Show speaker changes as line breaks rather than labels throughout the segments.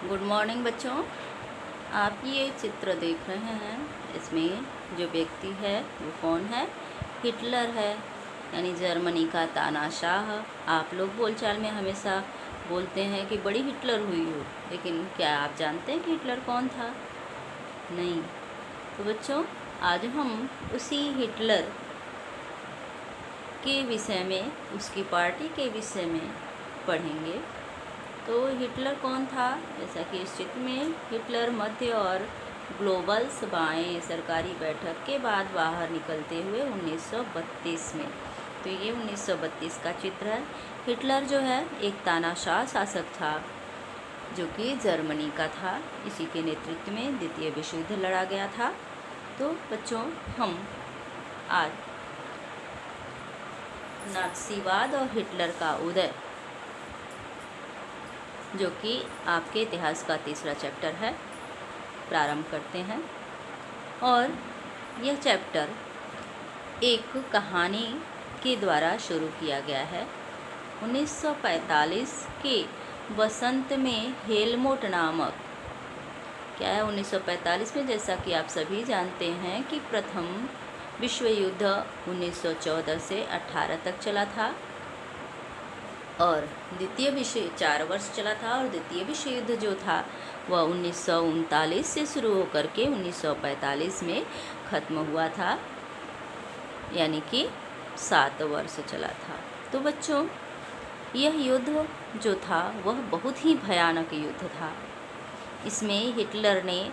Good morning बच्चों। आप ये चित्र देख रहे हैं, इसमें जो व्यक्ति है वो कौन है? हिटलर है, यानी जर्मनी का तानाशाह। आप लोग बोलचाल में हमेशा बोलते हैं कि बड़ी हिटलर हुई हो, लेकिन क्या आप जानते हैं कि हिटलर कौन था? नहीं। तो बच्चों, आज हम उसी हिटलर के विषय में, उसकी पार्टी के विषय में पढ़ेंगे। तो हिटलर कौन था? जैसा कि इस चित्र में हिटलर मध्य और ग्लोबल सभाएं सरकारी बैठक के बाद बाहर निकलते हुए 1932 में। तो ये 1932 का चित्र है। हिटलर जो है एक तानाशाह शासक था जो कि जर्मनी का था। इसी के नेतृत्व में द्वितीय विश्व युद्ध लड़ा गया था। तो बच्चों, हम आज नाज़ीवाद और हिटलर का उदय, जो कि आपके इतिहास का तीसरा चैप्टर है, प्रारंभ करते हैं। और यह चैप्टर एक कहानी के द्वारा शुरू किया गया है। 1945 के वसंत में हेलमुट नामक, क्या है 1945 में, जैसा कि आप सभी जानते हैं कि प्रथम विश्व युद्ध 1914 से 18 तक चला था और द्वितीय विश्व 4 वर्ष चला था, और द्वितीय विश्व युद्ध जो था वह 1939 से शुरू होकर के 1945 में ख़त्म हुआ था, यानी कि 7 वर्ष चला था। तो बच्चों, यह युद्ध जो था वह बहुत ही भयानक युद्ध था। इसमें हिटलर ने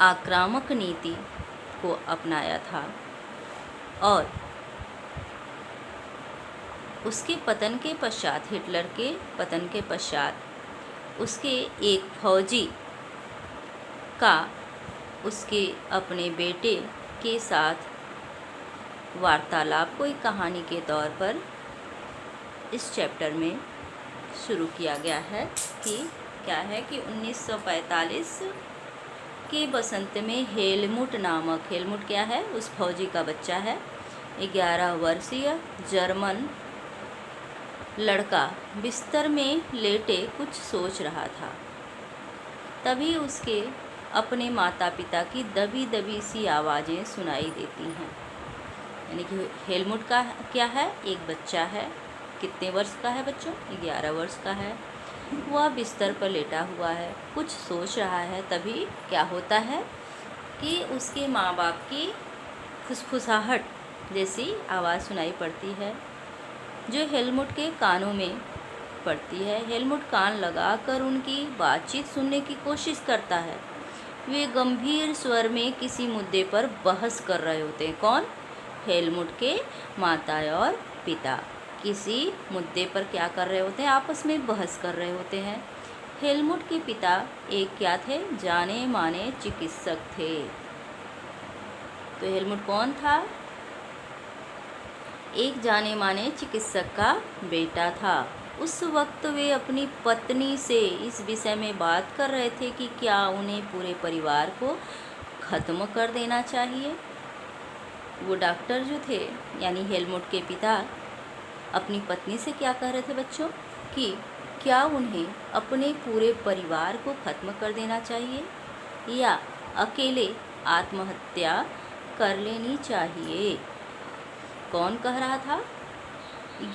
आक्रामक नीति को अपनाया था और उसके पतन के पश्चात, हिटलर के पतन के पश्चात, उसके एक फौजी का उसके अपने बेटे के साथ वार्तालाप को एक कहानी के तौर पर इस चैप्टर में शुरू किया गया है कि क्या है कि 1945 के बसंत में हेलमुट नामक, हेलमुट क्या है? उस फौजी का बच्चा है। 11 वर्षीय जर्मन लड़का बिस्तर में लेटे कुछ सोच रहा था। तभी उसके अपने माता पिता की दबी दबी सी आवाज़ें सुनाई देती हैं। यानी कि हेलमुट का क्या है? एक बच्चा है। कितने वर्ष का है बच्चों? 11 वर्ष का है। वह बिस्तर पर लेटा हुआ है, कुछ सोच रहा है। तभी क्या होता है कि उसके माँ बाप की फुसफुसाहट जैसी आवाज़ सुनाई पड़ती है, जो हेलमुट के कानों में पड़ती है। हेलमुट कान लगाकर उनकी बातचीत सुनने की कोशिश करता है। वे गंभीर स्वर में किसी मुद्दे पर बहस कर रहे होते हैं। कौन? हेलमुट के माता और पिता किसी मुद्दे पर क्या कर रहे होते हैं? आपस में बहस कर रहे होते हैं। हेलमुट के पिता एक क्या थे? जाने माने चिकित्सक थे। तो हेलमुट कौन था? एक जाने माने चिकित्सक का बेटा था। उस वक्त वे अपनी पत्नी से इस विषय में बात कर रहे थे कि क्या उन्हें पूरे परिवार को ख़त्म कर देना चाहिए। वो डॉक्टर जो थे, यानी हेलमुट के पिता, अपनी पत्नी से क्या कह रहे थे बच्चों कि क्या उन्हें अपने पूरे परिवार को ख़त्म कर देना चाहिए या अकेले आत्महत्या कर लेनी चाहिए। कौन कह रहा था?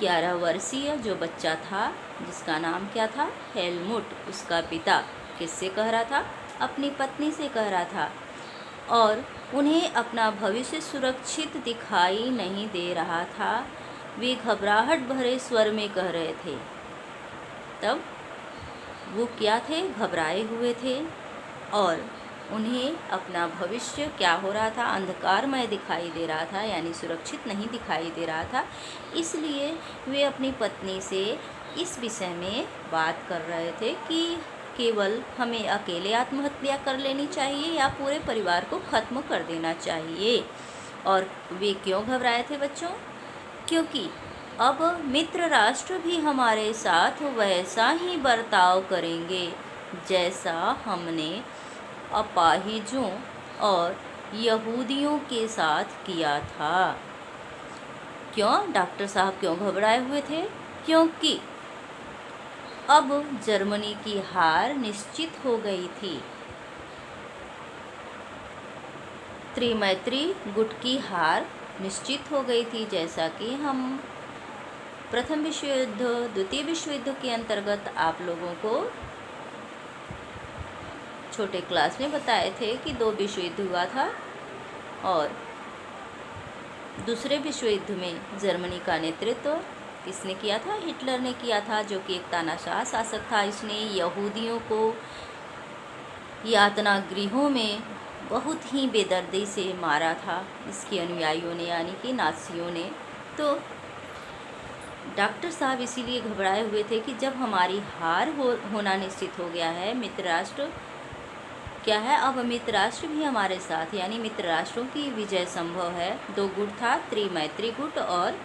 11 वर्षीय जो बच्चा था, जिसका नाम क्या था? हेलमुट। उसका पिता किससे कह रहा था? अपनी पत्नी से कह रहा था। और उन्हें अपना भविष्य सुरक्षित दिखाई नहीं दे रहा था। वे घबराहट भरे स्वर में कह रहे थे। तब वो क्या थे? घबराए हुए थे और उन्हें अपना भविष्य क्या हो रहा था? अंधकारमय दिखाई दे रहा था, यानी सुरक्षित नहीं दिखाई दे रहा था। इसलिए वे अपनी पत्नी से इस विषय में बात कर रहे थे कि केवल हमें अकेले आत्महत्या कर लेनी चाहिए या पूरे परिवार को ख़त्म कर देना चाहिए। और वे क्यों घबराए थे बच्चों? क्योंकि अब मित्र राष्ट्र भी हमारे साथ वैसा ही बर्ताव करेंगे जैसा हमने अपाहिजों और यहूदियों के साथ किया था। क्यों डॉक्टर साहब क्यों घबराए हुए थे? क्योंकि अब जर्मनी की हार निश्चित हो गई थी। त्रिमैत्री गुट की हार निश्चित हो गई थी। जैसा कि हम प्रथम विश्व युद्ध, द्वितीय विश्व युद्ध के अंतर्गत आप लोगों को छोटे क्लास में बताए थे कि 2 विश्व युद्ध हुआ था और दूसरे विश्व युद्ध में जर्मनी का नेतृत्व किसने किया था? हिटलर ने किया था, जो कि एक तानाशाह शासक था। इसने यहूदियों को यातना गृहों में बहुत ही बेदर्दी से मारा था, इसके अनुयायियों ने, यानी कि नाज़ियों ने। तो डॉक्टर साहब इसीलिए घबराए हुए थे कि जब हमारी हार होना निश्चित हो गया है, मित्र राष्ट्र क्या है, अब मित्र राष्ट्र भी हमारे साथ, यानी मित्र राष्ट्रों की विजय संभव है। 2 गुट था, त्रिमैत्री गुट और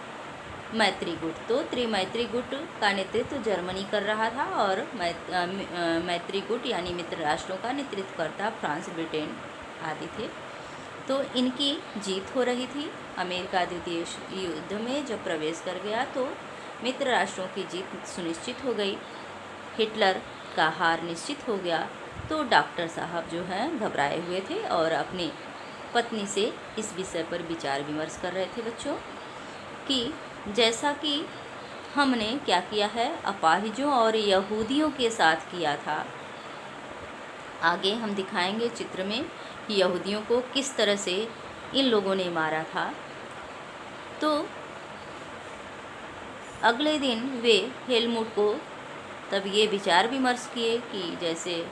मैत्री गुट। तो त्रिमैत्री गुट का नेतृत्व जर्मनी कर रहा था और मैत्री गुट यानी मित्र राष्ट्रों का नेतृत्व करता फ्रांस, ब्रिटेन आदि थे। तो इनकी जीत हो रही थी। अमेरिका द्वितीय युद्ध में जब प्रवेश कर गया तो मित्र राष्ट्रों की जीत सुनिश्चित हो गई, हिटलर का हार निश्चित हो गया। तो डॉक्टर साहब जो हैं घबराए हुए थे और अपनी पत्नी से इस विषय पर विचार विमर्श कर रहे थे बच्चों, कि जैसा कि हमने क्या किया है, अपाहिजों और यहूदियों के साथ किया था। आगे हम दिखाएंगे चित्र में कि यहूदियों को किस तरह से इन लोगों ने मारा था। तो अगले दिन वे हेलमुट को तब ये विचार विमर्श किए कि जैसे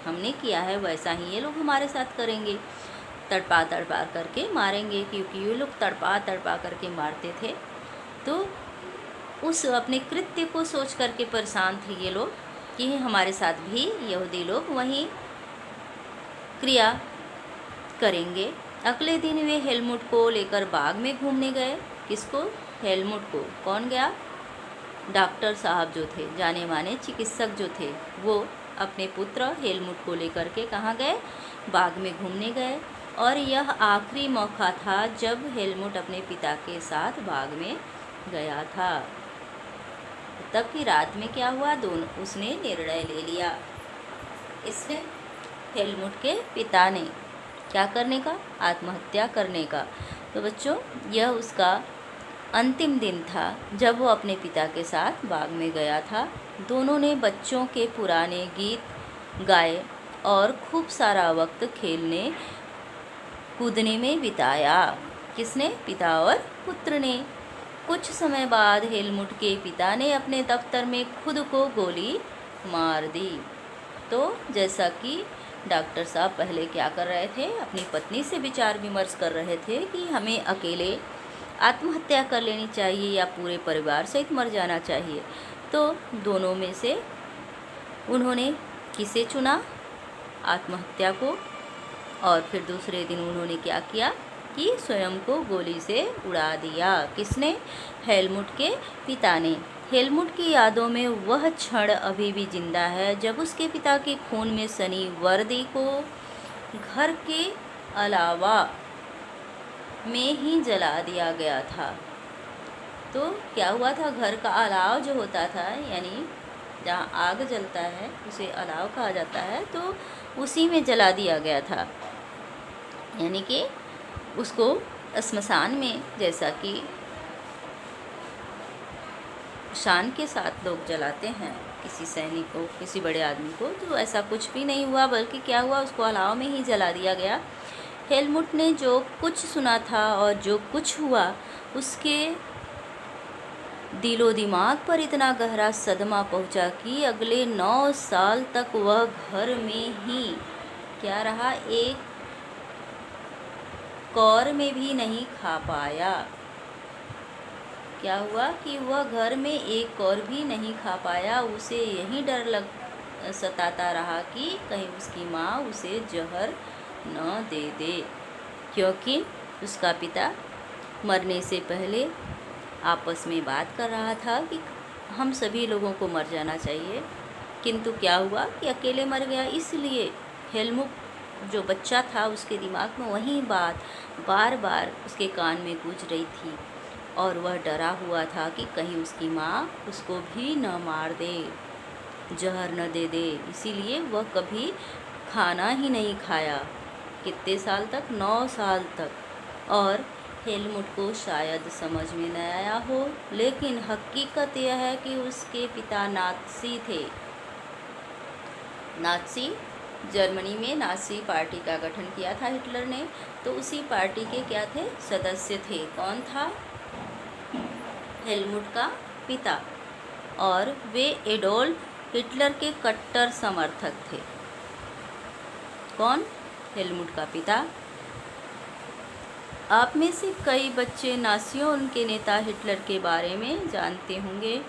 हमने किया है वैसा ही ये लोग हमारे साथ करेंगे, तड़पा तड़पा करके मारेंगे, क्योंकि ये लोग तड़पा तड़पा करके मारते थे। तो उस अपने कृत्य को सोच करके परेशान थे ये लोग कि हमारे साथ भी यहूदी लोग वहीं क्रिया करेंगे। अगले दिन वे हेलमुट को लेकर बाग में घूमने गए। किसको? हेलमुट को। कौन गया? डॉक्टर साहब जो थे, जाने माने चिकित्सक जो थे, वो अपने पुत्र हेलमुट को लेकर के कहाँ गए? बाग में घूमने गए। और यह आखिरी मौका था जब हेलमुट अपने पिता के साथ बाग में गया था। तब की रात में क्या हुआ? उसने निर्णय ले लिया, इसने हेलमुट के पिता ने क्या करने का? आत्महत्या करने का। तो बच्चों, यह उसका अंतिम दिन था जब वो अपने पिता के साथ बाग में गया था। दोनों ने बच्चों के पुराने गीत गाए और खूब सारा वक्त खेलने कूदने में बिताया। किसने? पिता और पुत्र ने। कुछ समय बाद हेलमुट के पिता ने अपने दफ्तर में खुद को गोली मार दी। तो जैसा कि डॉक्टर साहब पहले क्या कर रहे थे, अपनी पत्नी से विचार विमर्श कर रहे थे कि हमें अकेले आत्महत्या कर लेनी चाहिए या पूरे परिवार सहित मर जाना चाहिए। तो दोनों में से उन्होंने किसे चुना? आत्महत्या को। और फिर दूसरे दिन उन्होंने क्या किया कि स्वयं को गोली से उड़ा दिया। किसने? हेलमुट के पिता ने। हेलमुट की यादों में वह क्षण अभी भी जिंदा है जब उसके पिता के खून में सनी वर्दी को घर के अलावा में ही जला दिया गया था। तो क्या हुआ था? घर का अलाव जो होता था, यानी जहाँ आग जलता है उसे अलाव कहा जाता है, तो उसी में जला दिया गया था। यानी कि उसको श्मशान में, जैसा कि शान के साथ लोग जलाते हैं किसी सैनिक को, किसी बड़े आदमी को, तो ऐसा कुछ भी नहीं हुआ, बल्कि क्या हुआ, उसको अलाव में ही जला दिया गया। हेलमुट ने जो कुछ सुना था और जो कुछ हुआ, उसके दिलो दिमाग पर इतना गहरा सदमा पहुंचा कि अगले 9 साल तक वह घर में ही क्या रहा, एक कौर में भी नहीं खा पाया। क्या हुआ कि वह घर में एक कौर भी नहीं खा पाया। उसे यही डर सताता रहा कि कहीं उसकी माँ उसे जहर न दे दे, क्योंकि उसका पिता मरने से पहले आपस में बात कर रहा था कि हम सभी लोगों को मर जाना चाहिए, किंतु क्या हुआ कि अकेले मर गया। इसलिए हेलमुट जो बच्चा था, उसके दिमाग में वही बात बार बार उसके कान में गूंज रही थी और वह डरा हुआ था कि कहीं उसकी माँ उसको भी न मार दे। जहर न दे दे, इसीलिए वह कभी खाना ही नहीं खाया। कितने साल तक? 9 साल तक। और हेलमुट को शायद समझ में न आया हो, लेकिन हकीकत यह है कि उसके पिता नाज़ी थे। नाज़ी जर्मनी में नाज़ी पार्टी का गठन किया था हिटलर ने, तो उसी पार्टी के क्या थे? सदस्य थे। कौन था? हेलमुट का पिता। और वे एडोल्फ हिटलर के कट्टर समर्थक थे। कौन? हेलमुट का पिता। आप में से कई बच्चे नाज़ियों और उनके नेता हिटलर के बारे में जानते होंगे।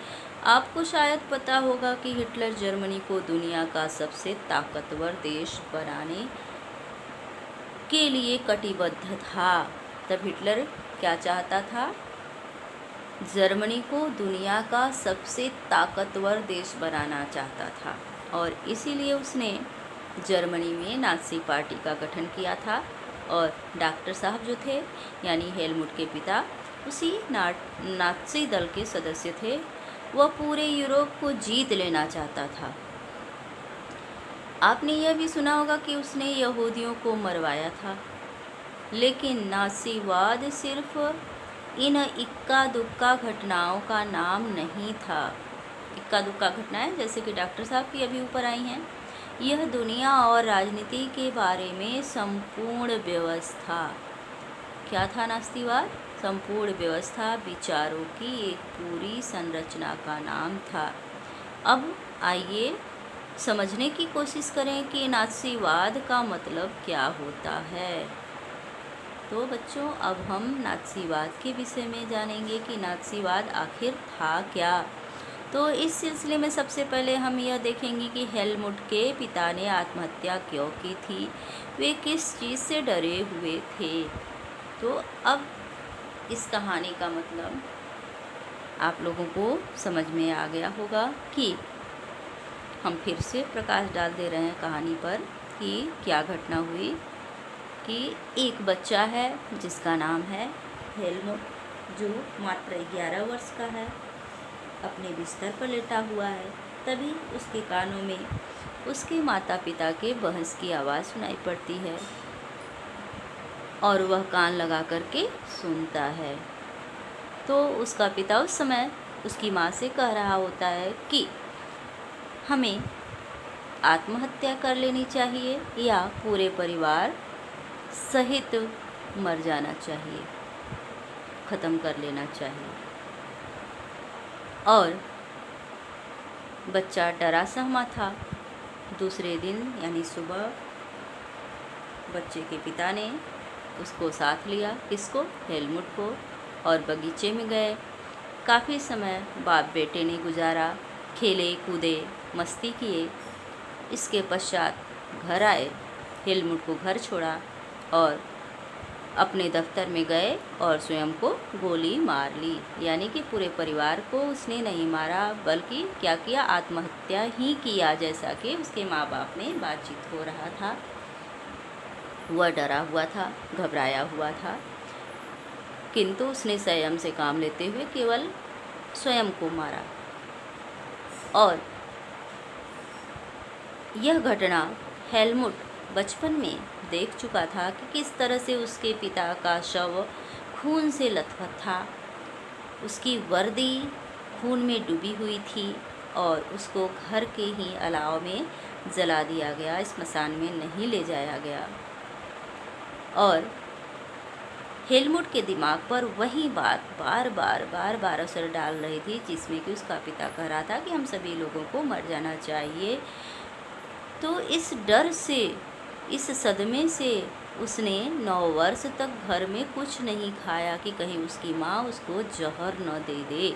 आपको शायद पता होगा कि हिटलर जर्मनी को दुनिया का सबसे ताकतवर देश बनाने के लिए कटिबद्ध था। तब हिटलर क्या चाहता था? जर्मनी को दुनिया का सबसे ताकतवर देश बनाना चाहता था, और इसीलिए उसने जर्मनी में नाज़ी पार्टी का गठन किया था। और डॉक्टर साहब जो थे, यानी हेलमुट के पिता, उसी नाज़ी दल के सदस्य थे। वह पूरे यूरोप को जीत लेना चाहता था। आपने यह भी सुना होगा कि उसने यहूदियों को मरवाया था। लेकिन नाज़ीवाद सिर्फ इन इक्का दुक्का घटनाओं का नाम नहीं था। इक्का दुक्का घटनाएं जैसे कि डॉक्टर साहब की अभी ऊपर आई हैं, यह दुनिया और राजनीति के बारे में संपूर्ण व्यवस्था। क्या था नास्तिवाद? संपूर्ण व्यवस्था, विचारों की एक पूरी संरचना का नाम था। अब आइए समझने की कोशिश करें कि नास्तिवाद का मतलब क्या होता है। तो बच्चों, अब हम नास्तिवाद के विषय में जानेंगे कि नास्तिवाद आखिर था क्या। तो इस सिलसिले में सबसे पहले हम यह देखेंगे कि हेलमुट के पिता ने आत्महत्या क्यों की थी, वे किस चीज़ से डरे हुए थे। तो अब इस कहानी का मतलब आप लोगों को समझ में आ गया होगा कि हम फिर से प्रकाश डाल दे रहे हैं कहानी पर कि क्या घटना हुई। कि एक बच्चा है जिसका नाम है हेलमुट, जो मात्र 11 वर्ष का है, अपने बिस्तर पर लेटा हुआ है। तभी उसके कानों में उसके माता पिता के बहस की आवाज़ सुनाई पड़ती है, और वह कान लगा करके सुनता है। तो उसका पिता उस समय उसकी माँ से कह रहा होता है कि हमें आत्महत्या कर लेनी चाहिए या पूरे परिवार सहित मर जाना चाहिए, ख़त्म कर लेना चाहिए। और बच्चा डरा सहमा था। दूसरे दिन यानी सुबह बच्चे के पिता ने उसको साथ लिया। किसको? हेलमुट को। और बगीचे में गए। काफ़ी समय बाप बेटे ने गुजारा, खेले कूदे, मस्ती किए। इसके पश्चात घर आए, हेलमुट को घर छोड़ा और अपने दफ्तर में गए और स्वयं को गोली मार ली। यानी कि पूरे परिवार को उसने नहीं मारा, बल्कि क्या किया? आत्महत्या ही किया, जैसा कि उसके माँ बाप में बातचीत हो रहा था। वह डरा हुआ था, घबराया हुआ था, किंतु उसने संयम से काम लेते हुए केवल स्वयं को मारा। और यह घटना हेलमुट बचपन में देख चुका था कि किस तरह से उसके पिता का शव खून से लथपथ था। उसकी वर्दी खून में डूबी हुई थी और उसको घर के ही अलाव में जला दिया गया, स्मशान में नहीं ले जाया गया। और हेलमुट के दिमाग पर वही बात बार बार असर डाल रही थी, जिसमें कि उसका पिता कह रहा था कि हम सभी लोगों को मर जाना चाहिए। तो इस डर से, इस सदमे से उसने 9 वर्ष तक घर में कुछ नहीं खाया कि कहीं उसकी माँ उसको जहर न दे दे,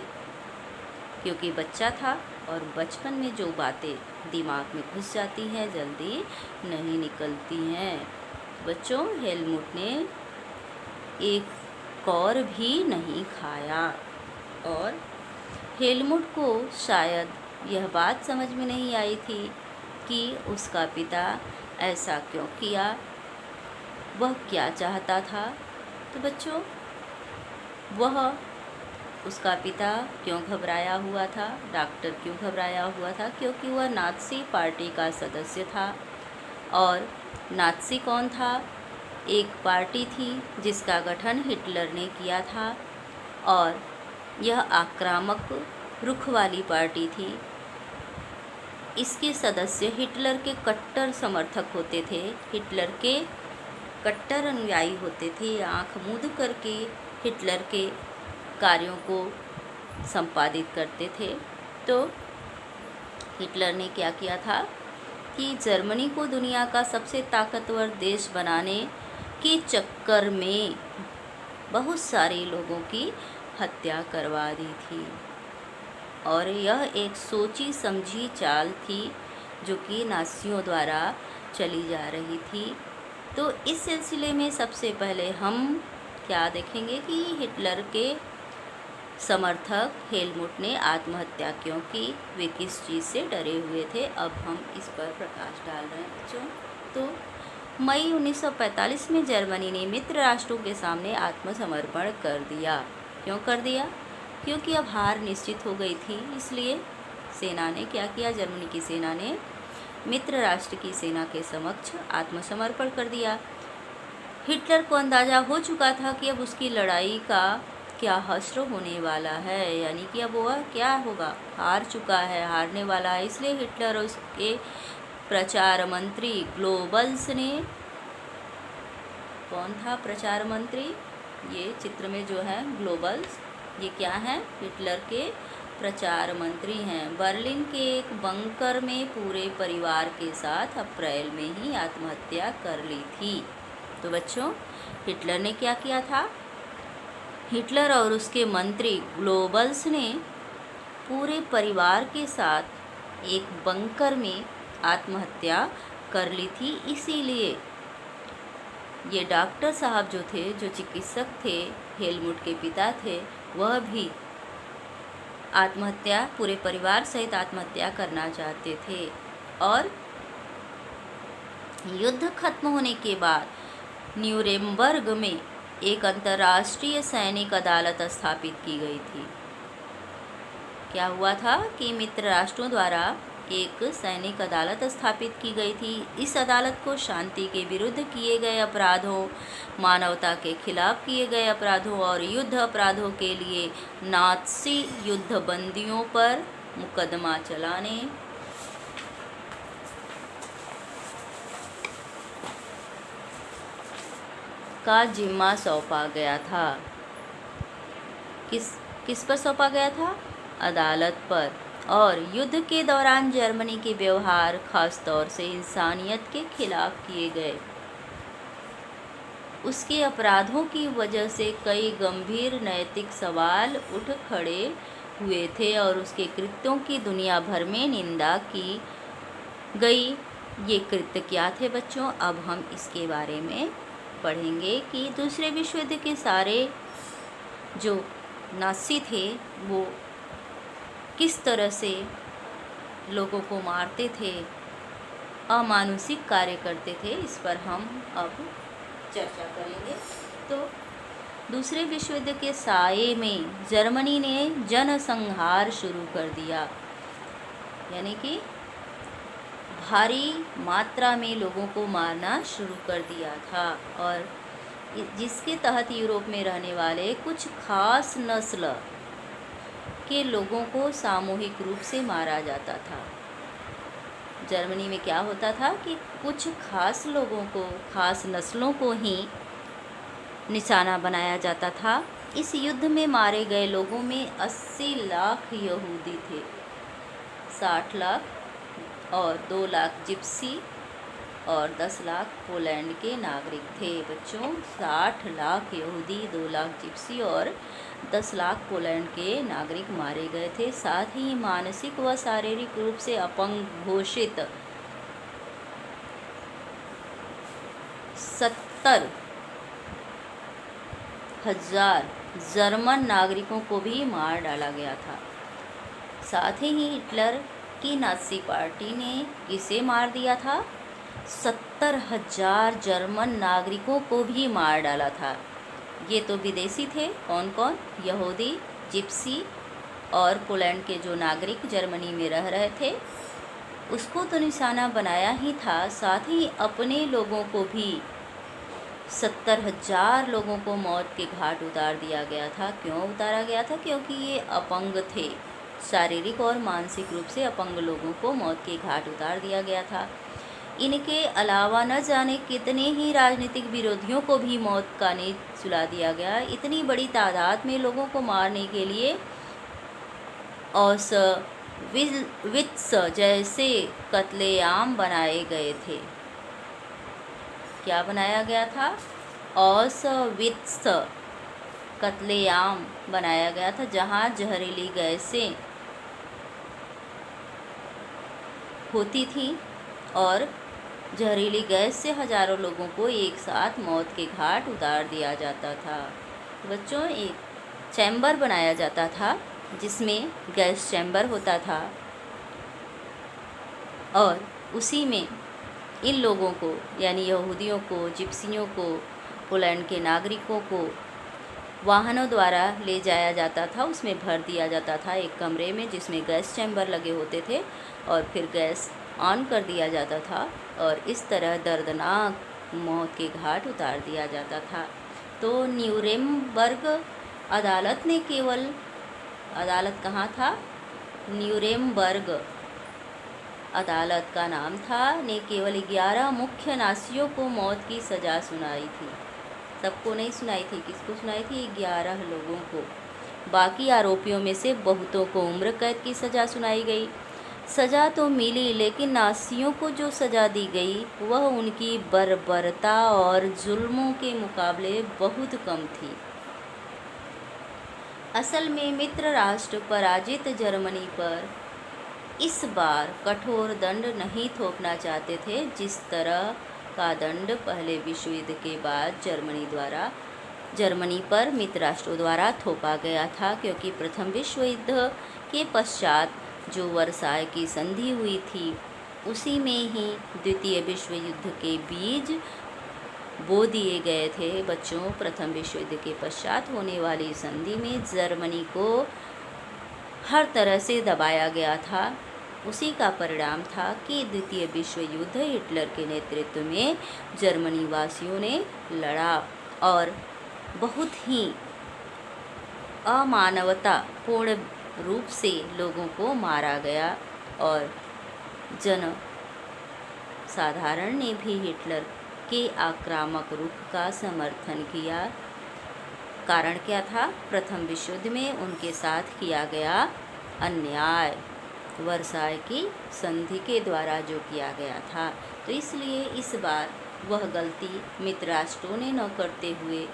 क्योंकि बच्चा था और बचपन में जो बातें दिमाग में घुस जाती हैं जल्दी नहीं निकलती हैं। बच्चों, हेलमुट ने एक कौर भी नहीं खाया। और हेलमुट को शायद यह बात समझ में नहीं आई थी कि उसका पिता ऐसा क्यों किया, वह क्या चाहता था। तो बच्चों, वह उसका पिता क्यों घबराया हुआ था, डॉक्टर क्यों घबराया हुआ था? क्योंकि वह नाज़ी पार्टी का सदस्य था। और नाज़ी कौन था? एक पार्टी थी जिसका गठन हिटलर ने किया था और यह आक्रामक रुख वाली पार्टी थी। इसके सदस्य हिटलर के कट्टर समर्थक होते थे, हिटलर के कट्टर अनुयायी होते थे, आँख मूंद करके हिटलर के कार्यों को संपादित करते थे। तो हिटलर ने क्या किया था कि जर्मनी को दुनिया का सबसे ताकतवर देश बनाने के चक्कर में बहुत सारे लोगों की हत्या करवा दी थी और यह एक सोची समझी चाल थी जो कि नाज़ियों द्वारा चली जा रही थी। तो इस सिलसिले में सबसे पहले हम क्या देखेंगे कि हिटलर के समर्थक हेलमुट ने आत्महत्या क्यों की, वे किस चीज़ से डरे हुए थे। अब हम इस पर प्रकाश डाल रहे हैं बच्चों। तो मई 1945 में जर्मनी ने मित्र राष्ट्रों के सामने आत्मसमर्पण कर दिया। क्यों कर दिया? क्योंकि अब हार निश्चित हो गई थी, इसलिए सेना ने क्या किया, जर्मनी की सेना ने मित्र राष्ट्र की सेना के समक्ष आत्मसमर्पण कर दिया। हिटलर को अंदाज़ा हो चुका था कि अब उसकी लड़ाई का क्या हश्र होने वाला है, यानी कि अब वह क्या होगा, हार चुका है, हारने वाला है। इसलिए हिटलर और उसके प्रचार मंत्री गोब्बल्स ने, कौन था प्रचार मंत्री? ये चित्र में जो है गोब्बल्स, ये क्या है, हिटलर के प्रचार मंत्री हैं। बर्लिन के एक बंकर में पूरे परिवार के साथ अप्रैल में ही आत्महत्या कर ली थी। तो बच्चों, हिटलर ने क्या किया था? हिटलर और उसके मंत्री गोब्बल्स ने पूरे परिवार के साथ एक बंकर में आत्महत्या कर ली थी। इसीलिए ये डॉक्टर साहब जो थे, जो चिकित्सक थे, हेलमुट के पिता थे, वह भी आत्महत्या, पूरे परिवार सहित आत्महत्या करना चाहते थे। और युद्ध खत्म होने के बाद न्यूरेमबर्ग में एक अंतर्राष्ट्रीय सैनिक अदालत स्थापित की गई थी। क्या हुआ था कि मित्र राष्ट्रों द्वारा एक सैनिक अदालत स्थापित की गई थी। इस अदालत को शांति के विरुद्ध किए गए अपराधों, मानवता के खिलाफ किए गए अपराधों और युद्ध अपराधों के लिए नाज़ी युद्ध बंदियों पर मुकदमा चलाने, का जिम्मा सौंपा गया था। किस पर सौंपा गया था? अदालत पर। और युद्ध के दौरान जर्मनी के व्यवहार खास तौर से इंसानियत के खिलाफ किए गए उसके अपराधों की वजह से कई गंभीर नैतिक सवाल उठ खड़े हुए थे और उसके कृत्यों की दुनिया भर में निंदा की गई। ये कृत्य क्या थे बच्चों? अब हम इसके बारे में पढ़ेंगे कि दूसरे विश्व युद्ध के सारे जो नाज़ी थे वो किस तरह से लोगों को मारते थे, अमानुषिक कार्य करते थे। इस पर हम अब चर्चा करेंगे। तो दूसरे विश्व युद्ध के साये में जर्मनी ने जनसंहार शुरू कर दिया, यानी कि भारी मात्रा में लोगों को मारना शुरू कर दिया था और जिसके तहत यूरोप में रहने वाले कुछ खास नस्ल के लोगों को सामूहिक रूप से मारा जाता था। जर्मनी में क्या होता था कि कुछ खास लोगों को, खास नस्लों को ही निशाना बनाया जाता था। इस युद्ध में मारे गए लोगों में 80 लाख यहूदी थे, 60 लाख और 2 लाख जिप्सी और 10 लाख पोलैंड के नागरिक थे। बच्चों, 60 लाख यहूदी, 2 लाख जिप्सी और 10 लाख पोलैंड के नागरिक मारे गए थे। साथ ही मानसिक व शारीरिक रूप से अपंग घोषित 70,000 जर्मन नागरिकों को भी मार डाला गया था। साथ ही हिटलर की नाज़ी पार्टी ने किसे मार दिया था? 70,000 जर्मन नागरिकों को भी मार डाला था। ये तो विदेशी थे, कौन कौन? यहूदी, जिप्सी और पोलैंड के जो नागरिक जर्मनी में रह रहे थे उसको तो निशाना बनाया ही था, साथ ही अपने लोगों को भी 70,000 लोगों को मौत के घाट उतार दिया गया था। क्यों उतारा गया था? क्योंकि ये अपंग थे, शारीरिक और मानसिक रूप से अपंग लोगों को मौत के घाट उतार दिया गया था। इनके अलावा न जाने कितने ही राजनीतिक विरोधियों को भी मौत का नीच सुला दिया गया। इतनी बड़ी तादाद में लोगों को मारने के लिए औसविट्स जैसे कत्लेआम बनाए गए थे। क्या बनाया गया था? औसविट्स कत्लेआम बनाया गया था, जहाँ जहरीली गैसें होती थी और जहरीली गैस से हजारों लोगों को एक साथ मौत के घाट उतार दिया जाता था। बच्चों, एक चैम्बर बनाया जाता था जिसमें गैस चैम्बर होता था और उसी में इन लोगों को यानी यहूदियों को, जिप्सियों को, पोलैंड के नागरिकों को वाहनों द्वारा ले जाया जाता था। उसमें भर दिया जाता था एक कमरे में जिसमें गैस चैम्बर लगे होते थे और फिर गैस ऑन कर दिया जाता था और इस तरह दर्दनाक मौत के घाट उतार दिया जाता था। तो न्यूरेमबर्ग अदालत ने केवल, अदालत कहाँ था? न्यूरेमबर्ग अदालत का नाम था, ने केवल 11 मुख्य नासियों को मौत की सज़ा सुनाई थी। सबको नहीं सुनाई थी। किसको सुनाई थी? 11 लोगों को। बाकी आरोपियों में से बहुतों को उम्र कैद की सज़ा सुनाई गई। सज़ा तो मिली, लेकिन नासियों को जो सज़ा दी गई वह उनकी बर्बरता और जुल्मों के मुकाबले बहुत कम थी। असल में मित्र राष्ट्र पराजित जर्मनी पर इस बार कठोर दंड नहीं थोपना चाहते थे, जिस तरह का दंड पहले विश्व युद्ध के बाद जर्मनी पर मित्र राष्ट्रों द्वारा थोपा गया था। क्योंकि प्रथम विश्व युद्ध के पश्चात जो वर्साय की संधि हुई थी उसी में ही द्वितीय विश्व युद्ध के बीज बो दिए गए थे। बच्चों, प्रथम विश्व युद्ध के पश्चात होने वाली संधि में जर्मनी को हर तरह से दबाया गया था। उसी का परिणाम था कि द्वितीय विश्व युद्ध हिटलर के नेतृत्व में जर्मनी वासियों ने लड़ा और बहुत ही अमानवतापूर्ण रूप से लोगों को मारा गया और जन साधारण ने भी हिटलर के आक्रामक रुख का समर्थन किया। कारण क्या था? प्रथम विश्व युद्ध में उनके साथ किया गया अन्याय, वर्साय की संधि के द्वारा जो किया गया था। तो इसलिए इस बार वह गलती मित्र राष्ट्रों ने न करते हुए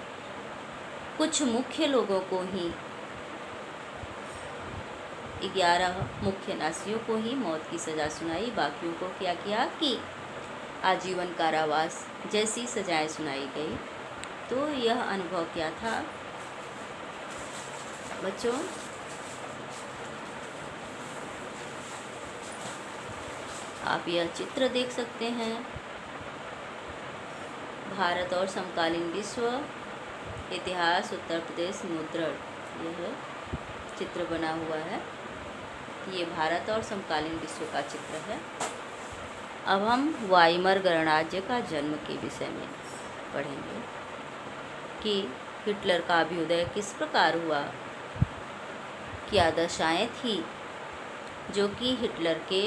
कुछ मुख्य लोगों को ही, 11 मुख्य नासियों को ही मौत की सज़ा सुनाई। बाकियों को क्या किया कि आजीवन कारावास जैसी सजाएं सुनाई गई। तो यह अनुभव क्या था बच्चों? आप यह चित्र देख सकते हैं, भारत और समकालीन विश्व इतिहास उत्तर प्रदेश मुद्रण, यह चित्र बना हुआ है। ये भारत और समकालीन विश्व का चित्र है। अब हम वाइमर गणराज्य का जन्म के विषय में पढ़ेंगे कि हिटलर का अभ्युदय किस प्रकार हुआ, क्या दशाएं थी जो कि हिटलर के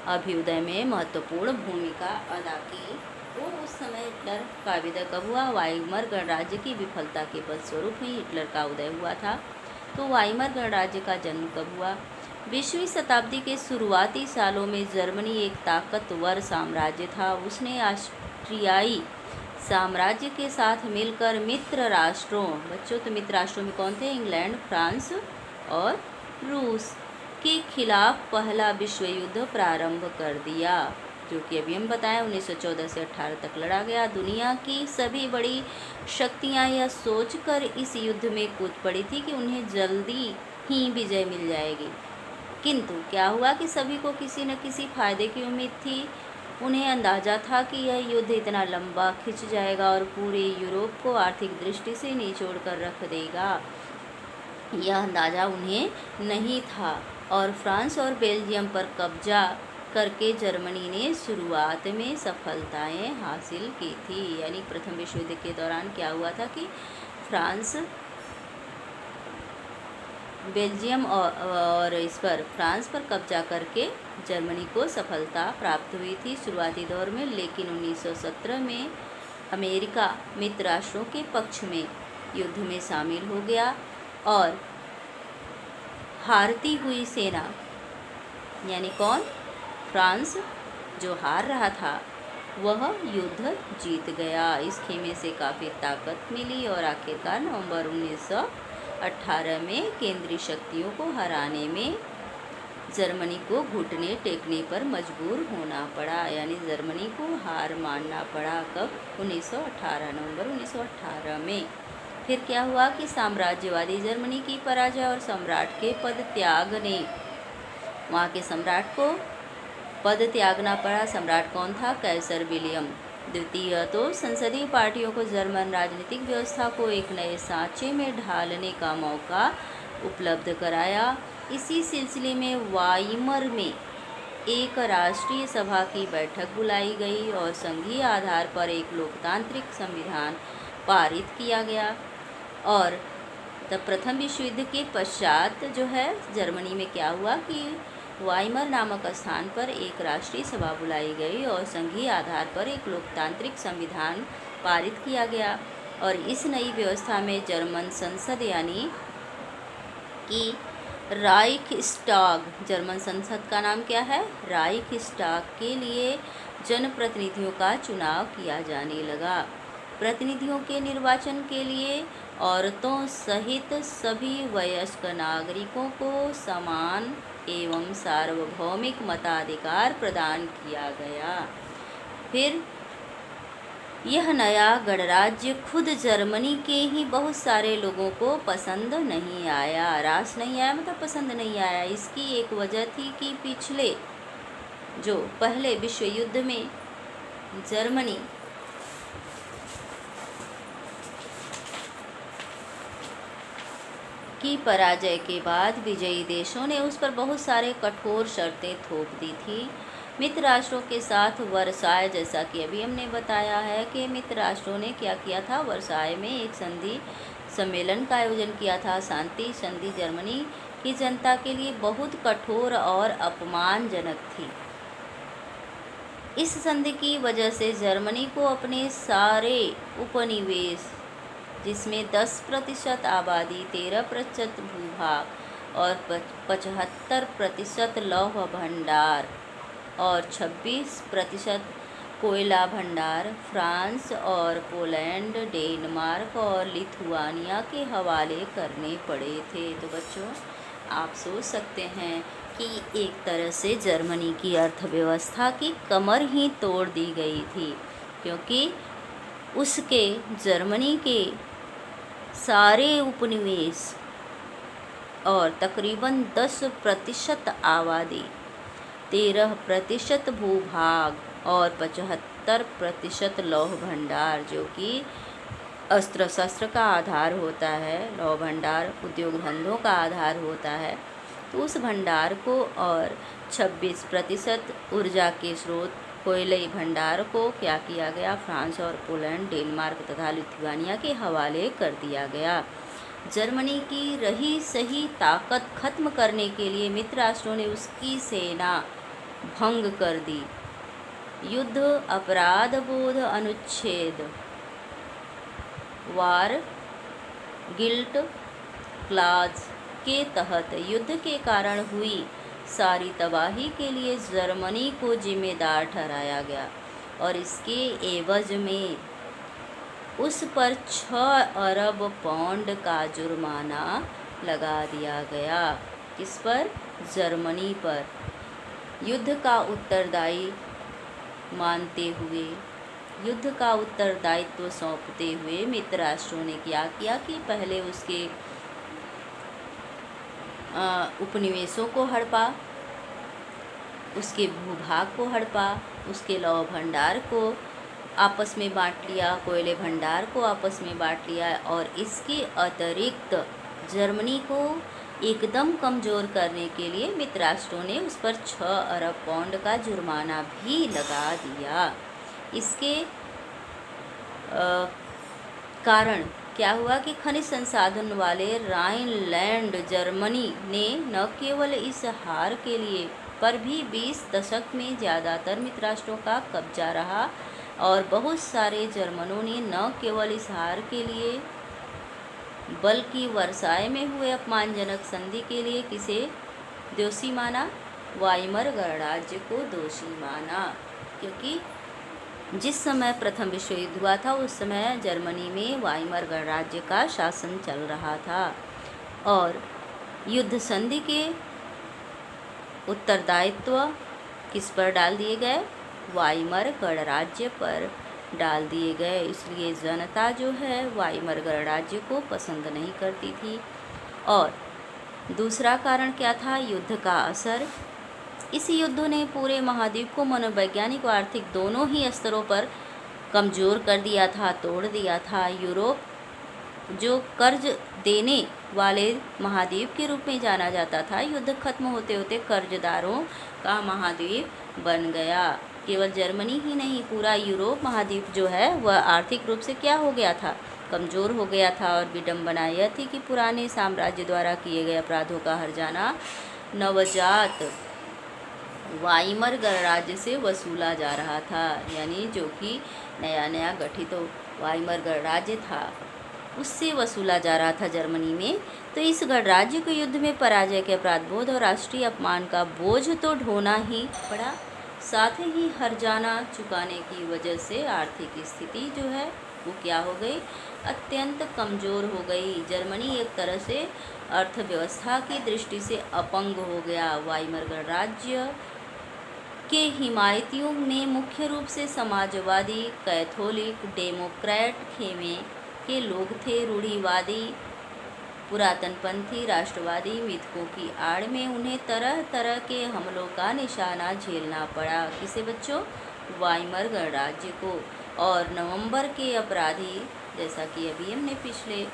अभ्युदय में महत्वपूर्ण भूमिका अदा की। तो उस समय हिटलर का अभ्युदय कब हुआ? वाइमर गणराज्य की विफलता के फलस्वरूप ही हिटलर का उदय हुआ था। तो वाइमर गणराज्य का जन्म कब हुआ? 20वीं शताब्दी के शुरुआती सालों में जर्मनी एक ताकतवर साम्राज्य था। उसने ऑस्ट्रियाई साम्राज्य के साथ मिलकर मित्र राष्ट्रों, बच्चों तो मित्र राष्ट्रों में कौन थे? इंग्लैंड, फ्रांस और रूस के खिलाफ पहला विश्व युद्ध प्रारंभ कर दिया, जो कि अभी हम बताएं 1914 से 18 तक लड़ा गया। दुनिया की सभी बड़ी शक्तियां यह सोचकर इस युद्ध में कूद पड़ी थी कि उन्हें जल्दी ही विजय मिल जाएगी, किंतु क्या हुआ कि सभी को किसी न किसी फायदे की उम्मीद थी। उन्हें अंदाजा था कि यह युद्ध इतना लंबा खिंच जाएगा और पूरे यूरोप को आर्थिक दृष्टि से निचोड़ कर रख देगा। यह अंदाज़ा उन्हें नहीं था और फ्रांस और बेल्जियम पर कब्जा करके जर्मनी ने शुरुआत में सफलताएं हासिल की थी। यानी प्रथम विश्व युद्ध के दौरान क्या हुआ था कि फ्रांस बेल्जियम और इस पर फ्रांस पर कब्जा करके जर्मनी को सफलता प्राप्त हुई थी शुरुआती दौर में। लेकिन 1917 में अमेरिका मित्र राष्ट्रों के पक्ष में युद्ध में शामिल हो गया और हारती हुई सेना यानी कौन, फ्रांस जो हार रहा था वह युद्ध जीत गया। इस खेमे से काफ़ी ताकत मिली और आखिरकार नवंबर 1918 में केंद्रीय शक्तियों को हराने में जर्मनी को घुटने टेकने पर मजबूर होना पड़ा। यानी जर्मनी को हार मानना पड़ा। कब? 1918, नवंबर 1918 में। फिर क्या हुआ कि साम्राज्यवादी जर्मनी की पराजय और सम्राट के पद त्याग ने, वहाँ के सम्राट को पद त्यागना पड़ा। सम्राट कौन था? कैसर विलियम द्वितीय। तो संसदीय पार्टियों को जर्मन राजनीतिक व्यवस्था को एक नए सांचे में ढालने का मौका उपलब्ध कराया। इसी सिलसिले में वाइमर में एक राष्ट्रीय सभा की बैठक बुलाई गई और संघीय आधार पर एक लोकतांत्रिक संविधान पारित किया गया। और तब प्रथम विश्व युद्ध के पश्चात जो है जर्मनी में क्या हुआ कि वाइमर नामक स्थान पर एक राष्ट्रीय सभा बुलाई गई और संघीय आधार पर एक लोकतांत्रिक संविधान पारित किया गया। और इस नई व्यवस्था में जर्मन संसद यानी कि राइखस्टाग, जर्मन संसद का नाम क्या है? राइखस्टाग के लिए जनप्रतिनिधियों का चुनाव किया जाने लगा। प्रतिनिधियों के निर्वाचन के लिए औरतों सहित सभी वयस्क नागरिकों को समान एवं सार्वभौमिक मताधिकार प्रदान किया गया। फिर यह नया गणराज्य खुद जर्मनी के ही बहुत सारे लोगों को पसंद नहीं आया। रास नहीं आया मतलब पसंद नहीं आया। इसकी एक वजह थी कि पिछले जो पहले विश्व युद्ध में जर्मनी की पराजय के बाद विजयी देशों ने उस पर बहुत सारे कठोर शर्तें थोप दी थी। मित्र राष्ट्रों के साथ वर्साय, जैसा कि अभी हमने बताया है कि मित्र राष्ट्रों ने क्या किया था, वर्साय में एक संधि सम्मेलन का आयोजन किया था। शांति संधि जर्मनी की जनता के लिए बहुत कठोर और अपमानजनक थी। इस संधि की वजह से जर्मनी को अपने सारे उपनिवेश, जिसमें 10% आबादी, 13% भूभाग और 75% लौह भंडार और 26% कोयला भंडार फ्रांस और पोलैंड, डेनमार्क और लिथुआनिया के हवाले करने पड़े थे। तो बच्चों आप सोच सकते हैं कि एक तरह से जर्मनी की अर्थव्यवस्था की कमर ही तोड़ दी गई थी, क्योंकि उसके जर्मनी के सारे उपनिवेश और तकरीबन 10% आबादी, 13% भूभाग और 75% लौह भंडार, जो कि अस्त्र शस्त्र का आधार होता है, लौह भंडार उद्योग धंधों का आधार होता है, तो उस भंडार को और 26% ऊर्जा के स्रोत कोयले भंडार को क्या किया गया, फ्रांस और पोलैंड, डेनमार्क तथा लिथुआनिया के हवाले कर दिया गया। जर्मनी की रही सही ताकत खत्म करने के लिए मित्र राष्ट्रों ने उसकी सेना भंग कर दी। युद्ध अपराध बोध अनुच्छेद वार गिल्ट क्लाज के तहत युद्ध के कारण हुई सारी तबाही के लिए जर्मनी को जिम्मेदार ठहराया गया और इसके एवज में उस पर 6 अरब पाउंड का जुर्माना लगा दिया गया। किस पर? जर्मनी पर। युद्ध का उत्तरदायी मानते हुए, युद्ध का उत्तरदायित्व सौंपते हुए मित्र राष्ट्रों ने क्या किया कि पहले उसके उपनिवेशों को हड़पा, उसके भूभाग को हड़पा, उसके लौह भंडार को आपस में बांट लिया, कोयले भंडार को आपस में बांट लिया और इसके अतिरिक्त जर्मनी को एकदम कमज़ोर करने के लिए मित्र राष्ट्रों ने उस पर 6 अरब पाउंड का जुर्माना भी लगा दिया। इसके कारण क्या हुआ कि खनिज संसाधन वाले राइनलैंड जर्मनी ने न केवल इस हार के लिए पर भी 20 दशक में ज़्यादातर मित्र राष्ट्रों का कब्जा रहा, और बहुत सारे जर्मनों ने न केवल इस हार के लिए बल्कि वर्साय में हुए अपमानजनक संधि के लिए किसे दोषी माना? वाइमर गणराज्य को दोषी माना, क्योंकि जिस समय प्रथम विश्व युद्ध हुआ था उस समय जर्मनी में वाइमर गणराज्य का शासन चल रहा था, और युद्ध संधि के उत्तरदायित्व किस पर डाल दिए गए? वाइमर गणराज्य पर डाल दिए गए। इसलिए जनता जो है वाइमर गणराज्य को पसंद नहीं करती थी। और दूसरा कारण क्या था? युद्ध का असर। इस युद्ध ने पूरे महाद्वीप को मनोवैज्ञानिक और आर्थिक दोनों ही स्तरों पर कमज़ोर कर दिया था, तोड़ दिया था। यूरोप जो कर्ज देने वाले महाद्वीप के रूप में जाना जाता था, युद्ध खत्म होते होते कर्जदारों का महाद्वीप बन गया। केवल जर्मनी ही नहीं, पूरा यूरोप महाद्वीप जो है वह आर्थिक रूप से क्या हो गया था? कमज़ोर हो गया था। और विडंबना यह थी कि पुराने साम्राज्य द्वारा किए गए अपराधों का हर्जाना नवजात वाइमर गणराज्य से वसूला जा रहा था, यानी जो कि नया नया गठित वाइमर गणराज्य था उससे वसूला जा रहा था जर्मनी में। तो इस गणराज्य को युद्ध में पराजय के अपराध बोध और राष्ट्रीय अपमान का बोझ तो ढोना ही पड़ा, साथ ही हर्जाना चुकाने की वजह से आर्थिक स्थिति जो है वो क्या हो गई? अत्यंत कमज़ोर हो गई। जर्मनी एक तरह से अर्थव्यवस्था की दृष्टि से अपंग हो गया। वाइमर गणराज्य के हिमायतियों में मुख्य रूप से समाजवादी, कैथोलिक, डेमोक्रेट खेमे के लोग थे। रूढ़िवादी, पुरातनपंथी, राष्ट्रवादी मिथकों की आड़ में उन्हें तरह तरह के हमलों का निशाना झेलना पड़ा। किसे बच्चों? वाइमर गणराज्य को। और नवंबर के अपराधी, जैसा कि अभी हमने पिछले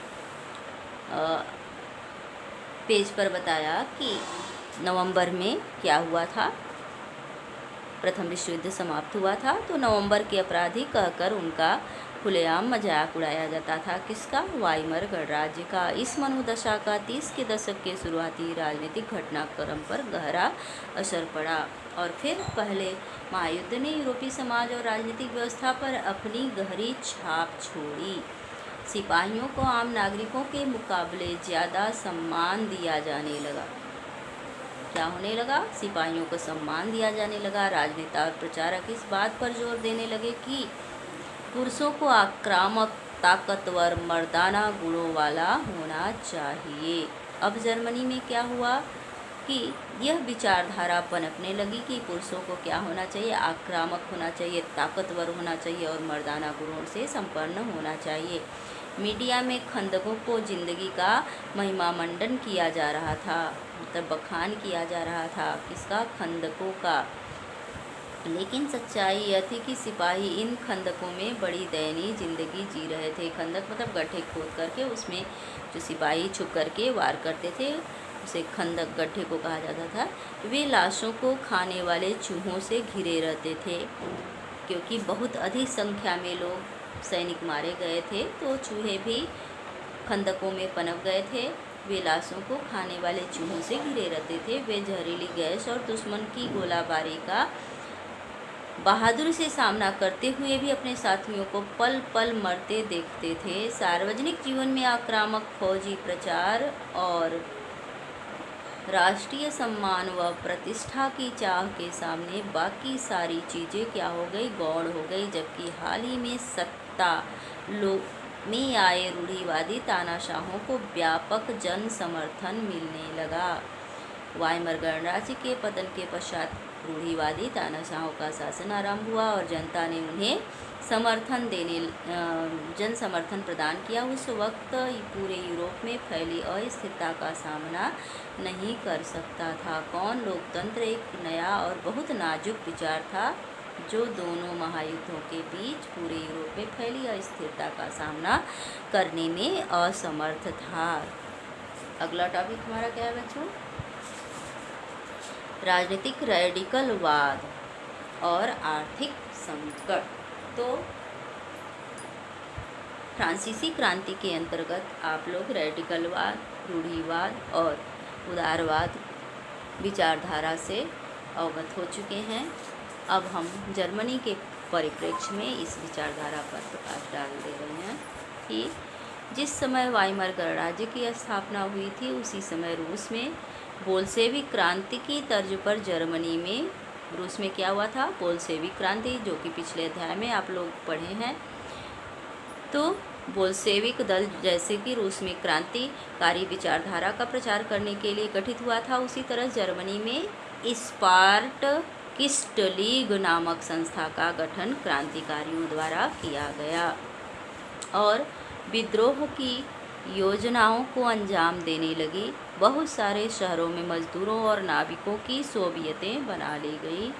पेज पर बताया कि नवंबर में क्या हुआ था, प्रथम विश्व युद्ध समाप्त हुआ था, तो नवंबर के अपराधी कहकर उनका खुलेआम मजाक उड़ाया जाता था। किसका? वाइमर गणराज्य का। इस मनोदशा का 30 के दशक के शुरुआती राजनीतिक घटनाक्रम पर गहरा असर पड़ा, और फिर पहले महायुद्ध ने यूरोपीय समाज और राजनीतिक व्यवस्था पर अपनी गहरी छाप छोड़ी। सिपाहियों को आम नागरिकों के मुकाबले ज़्यादा सम्मान दिया जाने लगा। क्या होने लगा? सिपाहियों को सम्मान दिया जाने लगा। राजनेता और प्रचारक इस बात पर जोर देने लगे कि पुरुषों को आक्रामक, ताकतवर, मर्दाना गुणों वाला होना चाहिए। अब जर्मनी में क्या हुआ कि यह विचारधारा पनपने लगी कि पुरुषों को क्या होना चाहिए? आक्रामक होना चाहिए, ताकतवर होना चाहिए और मर्दाना गुणों से संपन्न होना चाहिए। मीडिया में खंदकों को जिंदगी का महिमा मंडन किया जा रहा था, मतलब बखान किया जा रहा था। किसका? खंदकों का। लेकिन सच्चाई यह थी कि सिपाही इन खंदकों में बड़ी दयनीय जिंदगी जी रहे थे। खंदक मतलब गड्ढे खोद करके उसमें जो सिपाही छुप करके वार करते थे उसे खंदक, गड्ढे को कहा जाता था। वे लाशों को खाने वाले चूहों से घिरे रहते थे, क्योंकि बहुत अधिक संख्या में लोग सैनिक मारे गए थे, तो चूहे भी खंदकों में पनप गए थे। वे लाशों को खाने वाले चूहों से घिरे रहते थे। वे जहरीली गैस और दुश्मन की गोलाबारी का बहादुरी से सामना करते हुए भी अपने साथियों को पल पल मरते देखते थे। सार्वजनिक जीवन में आक्रामक फौजी प्रचार और राष्ट्रीय सम्मान व प्रतिष्ठा की चाह के सामने बाकी सारी चीज़ें क्या हो गई? गौण हो गई। जबकि हाल ही में सत्ता में आए रूढ़िवादी तानाशाहों को व्यापक जन समर्थन मिलने लगा। वाइमर गणराज्य के पतन के पश्चात रूढ़िवादी तानाशाहों का शासन आरंभ हुआ और जनता ने उन्हें जन समर्थन प्रदान किया। उस वक्त पूरे यूरोप में फैली अस्थिरता का सामना नहीं कर सकता था। कौन? लोकतंत्र एक नया और बहुत नाजुक विचार था जो दोनों महायुद्धों के बीच पूरे यूरोप में फैली अस्थिरता का सामना करने में असमर्थ था। अगला टॉपिक हमारा क्या है बच्चों? राजनीतिक रेडिकलवाद और आर्थिक संकट। तो फ्रांसीसी क्रांति के अंतर्गत आप लोग रेडिकलवाद, रूढ़िवाद और उदारवाद विचारधारा से अवगत हो चुके हैं। अब हम जर्मनी के परिप्रेक्ष्य में इस विचारधारा पर प्रकाश डाल दे रहे हैं कि जिस समय वाइमर गणराज्य की स्थापना हुई थी, उसी समय रूस में बोल्शेविक क्रांति की तर्ज पर जर्मनी में, रूस में क्या हुआ था? बोल्शेविक क्रांति, जो कि पिछले अध्याय में आप लोग पढ़े हैं। तो बोल्शेविक दल जैसे कि रूस में क्रांतिकारी विचारधारा का प्रचार करने के लिए गठित हुआ था, उसी तरह जर्मनी में स्पार्टकिस्ट लीग नामक संस्था का गठन क्रांतिकारियों द्वारा किया गया और विद्रोह की योजनाओं को अंजाम देने लगी। बहुत सारे शहरों में मजदूरों और नाविकों की सोवियतें बना ली गई।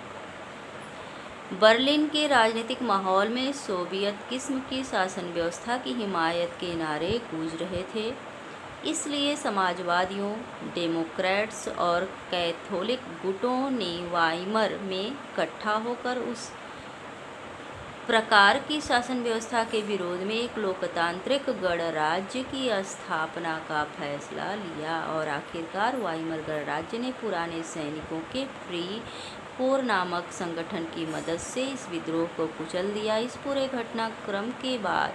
बर्लिन के राजनीतिक माहौल में सोवियत किस्म की शासन व्यवस्था की हिमायत के नारे गूंज रहे थे। इसलिए समाजवादियों, डेमोक्रेट्स और कैथोलिक गुटों ने वाइमर में इकट्ठा होकर उस प्रकार की शासन व्यवस्था के विरोध में एक लोकतांत्रिक गणराज्य की स्थापना का फैसला लिया और आखिरकार वाइमर गणराज्य ने पुराने सैनिकों के फ्री कोर नामक संगठन की मदद से इस विद्रोह को कुचल दिया। इस पूरे घटनाक्रम के बाद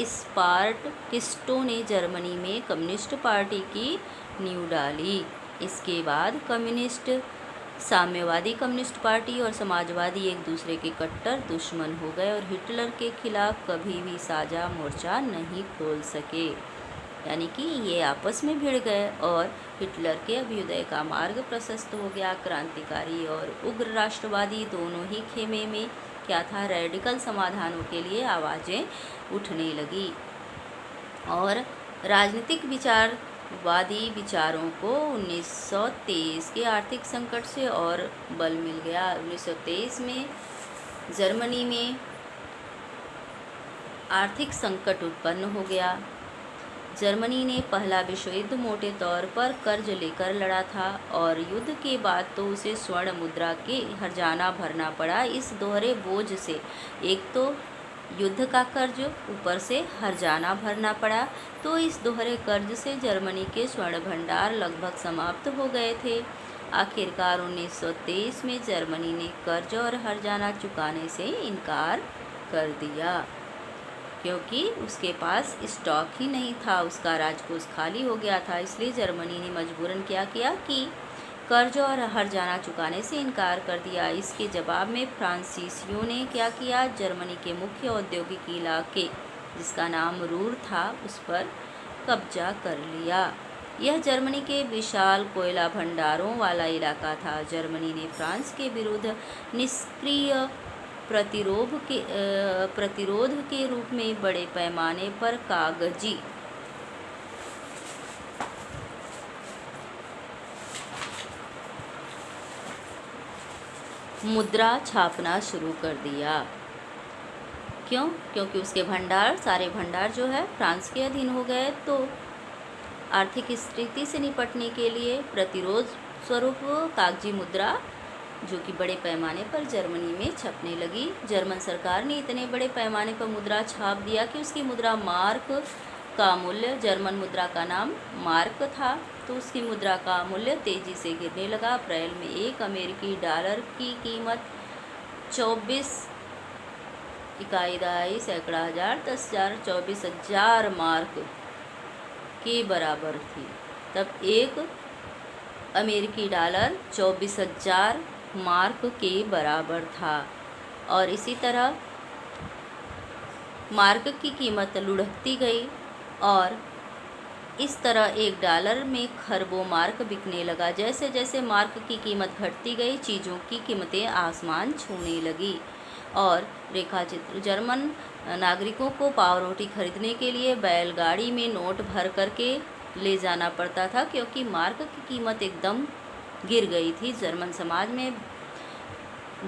स्पार्टकिस्टों ने जर्मनी में कम्युनिस्ट पार्टी की नींव डाली। इसके बाद साम्यवादी कम्युनिस्ट पार्टी और समाजवादी एक दूसरे के कट्टर दुश्मन हो गए और हिटलर के खिलाफ कभी भी साझा मोर्चा नहीं खोल सके। यानी कि ये आपस में भिड़ गए और हिटलर के अभ्युदय का मार्ग प्रशस्त हो गया। क्रांतिकारी और उग्र राष्ट्रवादी दोनों ही खेमे में क्या था? रेडिकल समाधानों के लिए आवाज़ें उठने लगी और राजनीतिक विचारवादी विचारों को 1923 के आर्थिक संकट से और बल मिल गया। 1923 में जर्मनी में आर्थिक संकट उत्पन्न हो गया। जर्मनी ने पहला विश्व युद्ध मोटे तौर पर कर्ज लेकर लड़ा था और युद्ध के बाद तो उसे स्वर्ण मुद्रा के हर्जाना भरना पड़ा। इस दोहरे बोझ से एक तो युद्ध का कर्ज, ऊपर से हर्जाना भरना पड़ा, तो इस दोहरे कर्ज से जर्मनी के स्वर्ण भंडार लगभग समाप्त हो गए थे। आखिरकार 1923 में जर्मनी ने कर्ज और हर्जाना चुकाने से इनकार कर दिया क्योंकि उसके पास स्टॉक ही नहीं था, उसका राजकोष खाली हो गया था। इसलिए जर्मनी ने मजबूरन क्या किया कि कर्ज और हर्जाना चुकाने से इनकार कर दिया। इसके जवाब में फ्रांसीसियों ने क्या किया? जर्मनी के मुख्य औद्योगिक इलाके जिसका नाम रूर था, उस पर कब्जा कर लिया। यह जर्मनी के विशाल कोयला भंडारों वाला इलाका था। जर्मनी ने फ्रांस के विरुद्ध निष्क्रिय प्रतिरोध के रूप में बड़े पैमाने पर कागजी मुद्रा छापना शुरू कर दिया। क्यों? क्योंकि उसके सारे भंडार जो है फ्रांस के अधीन हो गए। तो आर्थिक स्थिति से निपटने के लिए प्रतिरोध स्वरूप कागजी मुद्रा जो कि बड़े पैमाने पर जर्मनी में छपने लगी। जर्मन सरकार ने इतने बड़े पैमाने पर मुद्रा छाप दिया कि उसकी मुद्रा मार्क का मूल्य, जर्मन मुद्रा का नाम मार्क था, तो उसकी मुद्रा का मूल्य तेज़ी से गिरने लगा। अप्रैल में एक अमेरिकी डॉलर की कीमत 24 इकाई दहाई सैकड़ा हज़ार 10,000 24,000 मार्क के बराबर थी। तब एक अमेरिकी डॉलर 24,000 मार्क के बराबर था और इसी तरह मार्क की कीमत लुढ़कती गई और इस तरह एक डॉलर में खरबों मार्क बिकने लगा। जैसे जैसे मार्क की कीमत घटती गई, चीज़ों की कीमतें आसमान छूने लगी और रेखाचित्र जर्मन नागरिकों को पाव रोटी खरीदने के लिए बैलगाड़ी में नोट भर करके ले जाना पड़ता था क्योंकि मार्क की कीमत एकदम गिर गई थी। जर्मन समाज में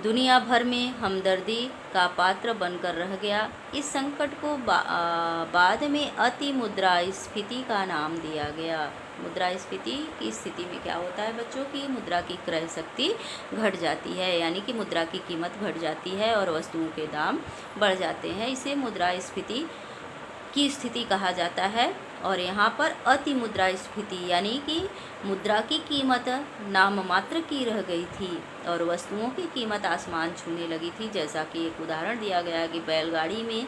दुनिया भर में हमदर्दी का पात्र बनकर रह गया। इस संकट को बाद में अति मुद्रास्फीति का नाम दिया गया। मुद्रास्फीति की स्थिति में क्या होता है बच्चों की मुद्रा की क्रय शक्ति घट जाती है, यानी कि मुद्रा की कीमत घट जाती है और वस्तुओं के दाम बढ़ जाते हैं। इसे मुद्रास्फीति की स्थिति कहा जाता है। और यहाँ पर अति मुद्रास्फीति यानी कि मुद्रा की कीमत नाम मात्र की रह गई थी और वस्तुओं की कीमत आसमान छूने लगी थी। जैसा कि एक उदाहरण दिया गया कि बैलगाड़ी में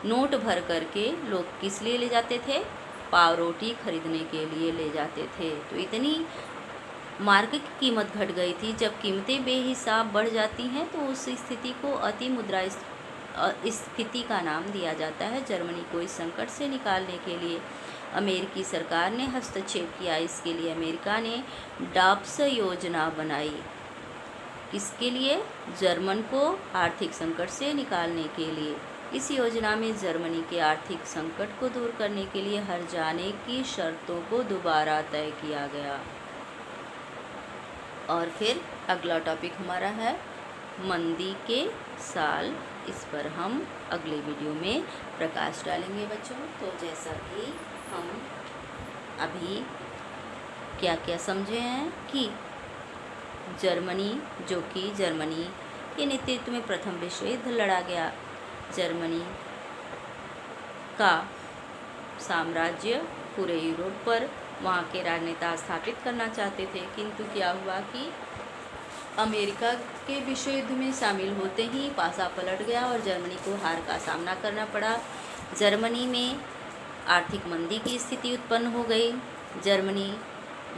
नोट भर करके लोग किस लिए ले जाते थे, पाव रोटी खरीदने के लिए ले जाते थे। तो इतनी मार्क की कीमत घट गई थी। जब कीमतें बेहिसाब बढ़ जाती हैं तो उस स्थिति को अति मुद्रास्फीति का नाम दिया जाता है। जर्मनी को इस संकट से निकालने के लिए अमेरिकी सरकार ने हस्तक्षेप किया। इसके लिए अमेरिका ने डॉप्स योजना बनाई। किसके लिए? जर्मन को आर्थिक संकट से निकालने के लिए। इस योजना में जर्मनी के आर्थिक संकट को दूर करने के लिए हर जाने की शर्तों को दोबारा तय किया गया। और फिर अगला टॉपिक हमारा है मंदी के साल। इस पर हम अगले वीडियो में प्रकाश डालेंगे बच्चों। तो जैसा कि हम अभी क्या क्या समझे हैं कि जर्मनी के नेतृत्व में प्रथम विश्व युद्ध लड़ा गया। जर्मनी का साम्राज्य पूरे यूरोप पर वहाँ के राजनेता स्थापित करना चाहते थे, किंतु क्या हुआ कि अमेरिका के विश्व युद्ध में शामिल होते ही पासा पलट गया और जर्मनी को हार का सामना करना पड़ा। जर्मनी में आर्थिक मंदी की स्थिति उत्पन्न हो गई। जर्मनी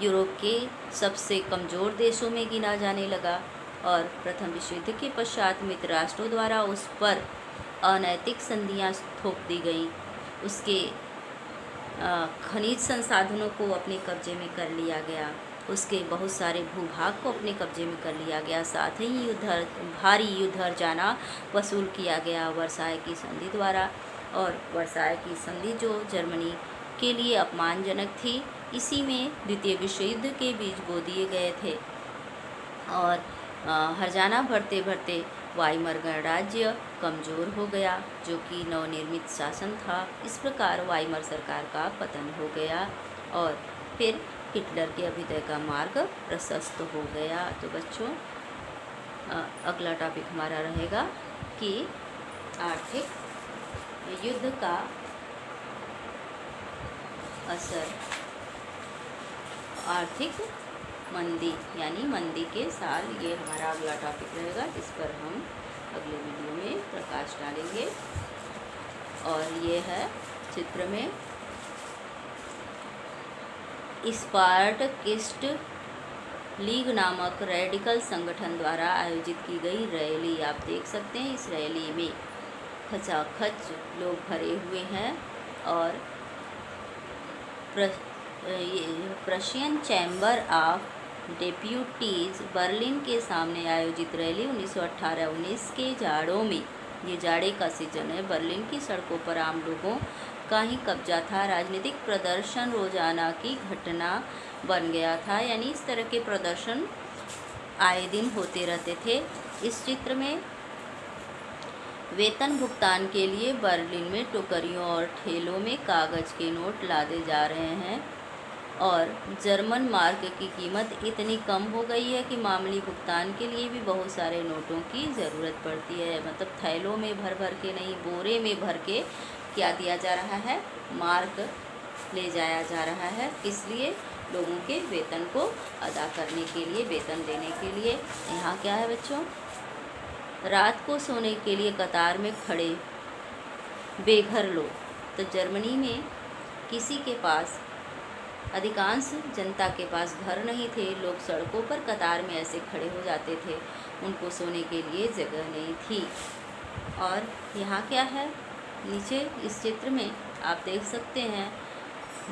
यूरोप के सबसे कमज़ोर देशों में गिना जाने लगा और प्रथम विश्व युद्ध के पश्चात मित्र राष्ट्रों द्वारा उस पर अनैतिक संधियां थोप दी गईं। उसके खनिज संसाधनों को अपने कब्जे में कर लिया गया। उसके बहुत सारे भूभाग को अपने कब्जे में कर लिया गया। साथ ही भारी युद्ध हर्जाना वसूल किया गया वर्साय की संधि द्वारा। और वर्साय की संधि जो जर्मनी के लिए अपमानजनक थी, इसी में द्वितीय विश्व युद्ध के बीज बो दिए गए थे। और हर्जाना बढ़ते बढ़ते वाइमर गणराज्य कमज़ोर हो गया, जो कि नवनिर्मित शासन था। इस प्रकार वाइमर सरकार का पतन हो गया और फिर हिटलर के अभ्युदय का मार्ग प्रशस्त हो गया। तो बच्चों अगला टॉपिक हमारा रहेगा कि आर्थिक युद्ध का असर, आर्थिक मंदी यानी मंदी के साल, ये हमारा अगला टॉपिक रहेगा, जिस पर हम अगले वीडियो में प्रकाश डालेंगे। और ये है चित्र में स्पार्टकिस्ट लीग नामक रेडिकल संगठन द्वारा आयोजित की गई रैली। आप देख सकते हैं इस रैली में खचाखच लोग भरे हुए हैं और Prussian chamber of deputies Berlin के सामने आयोजित रैली 1918-19 के जाड़ों में, ये जाड़े का सीजन है, बर्लिन की सड़कों पर आम लोगों का ही कब्जा था। राजनीतिक प्रदर्शन रोजाना की घटना बन गया था, यानी इस तरह के प्रदर्शन आए दिन होते रहते थे। इस चित्र में वेतन भुगतान के लिए बर्लिन में टोकरियों और ठेलों में कागज़ के नोट लादे जा रहे हैं और जर्मन मार्क की कीमत इतनी कम हो गई है कि मामूली भुगतान के लिए भी बहुत सारे नोटों की ज़रूरत पड़ती है। मतलब थैलों में भर भर के नहीं, बोरे में भर के क्या दिया जा रहा है, मार्क ले जाया जा रहा है। इसलिए लोगों के वेतन को अदा करने के लिए, वेतन देने के लिए। यहाँ क्या है बच्चों, रात को सोने के लिए कतार में खड़े बेघर लोग। तो जर्मनी में किसी के पास, अधिकांश जनता के पास घर नहीं थे। लोग सड़कों पर कतार में ऐसे खड़े हो जाते थे, उनको सोने के लिए जगह नहीं थी। और यहाँ क्या है, नीचे इस चित्र में आप देख सकते हैं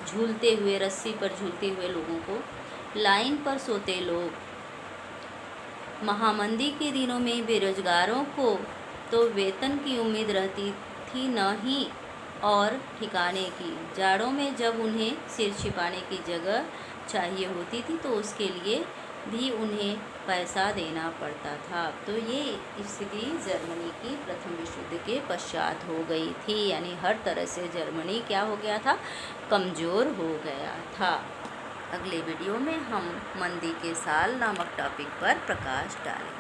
झूलते हुए, रस्सी पर झूलते हुए लोगों को, लाइन पर सोते लोग। महामंदी के दिनों में बेरोजगारों को तो वेतन की उम्मीद रहती थी न ही और ठिकाने की। जाड़ों में जब उन्हें सिर छिपाने की जगह चाहिए होती थी तो उसके लिए भी उन्हें पैसा देना पड़ता था। तो ये स्थिति जर्मनी की प्रथम विश्व युद्ध के पश्चात हो गई थी, यानी हर तरह से जर्मनी क्या हो गया था, कमज़ोर हो गया था। अगले वीडियो में हम मंदी के साल नामक टॉपिक पर प्रकाश डालेंगे।